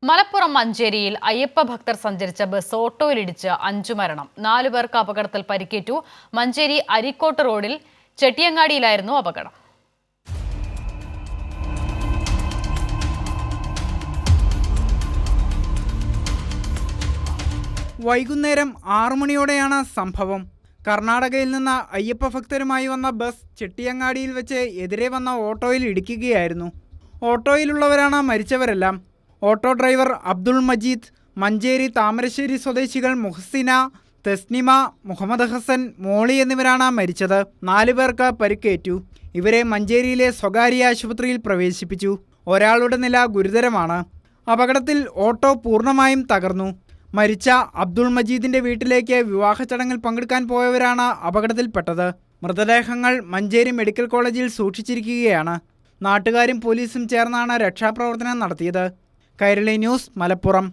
മലപ്പുറം മഞ്ചേരിയിൽ അയ്യപ്പ ഭക്തർ സഞ്ചരിച്ച ബസ് ഓട്ടോയിലിടിച്ച് 5 മരണം. 4 പേർക്ക് അപകടത്തിൽ പരിക്കേറ്റു. മഞ്ചേരി അരീക്കോട്ട് റോഡിൽ ചെട്ടിയങ്ങാടിയിലായിരുന്നു അപകടം. വൈകുന്നേരം 6 മണിയോടെയാണ് സംഭവം. കർണാടകയിൽ നിന്ന് അയ്യപ്പ ഭക്തരുമായി വന്ന ബസ് ചെട്ടിയങ്ങാടിയിൽ വെച്ച് എതിരെ വന്ന ഓട്ടോയിൽ ഇടിക്കുകയായിരുന്നു. ഓട്ടോയിലുള്ളവരാണ് മരിച്ചവരെല്ലാം. ഓട്ടോ ഡ്രൈവർ അബ്ദുൾ മജീദ്, മഞ്ചേരി താമരശ്ശേരി സ്വദേശികൾ മുഹസിന, തസ്നിമ, മുഹമ്മദ് ഹസൻ, മോളി എന്നിവരാണ് മരിച്ചത്. 4 പേർക്ക് പരിക്കേറ്റു. ഇവരെ മഞ്ചേരിയിലെ സ്വകാര്യ ആശുപത്രിയിൽ പ്രവേശിപ്പിച്ചു. ഒരാളുടെ നില ഗുരുതരമാണ്. അപകടത്തിൽ ഓട്ടോ പൂർണ്ണമായും തകർന്നു. മരിച്ച അബ്ദുൾ മജീദിന്റെ വീട്ടിലേക്ക് വിവാഹ ചടങ്ങിൽ പങ്കെടുക്കാൻ പോയവരാണ് അപകടത്തിൽപ്പെട്ടത്. മൃതദേഹങ്ങൾ മഞ്ചേരി മെഡിക്കൽ കോളേജിൽ സൂക്ഷിച്ചിരിക്കുകയാണ്. നാട്ടുകാരും പോലീസും ചേർന്നാണ് രക്ഷാപ്രവർത്തനം നടത്തിയത്. കൈരളി ന്യൂസ്, മലപ്പുറം.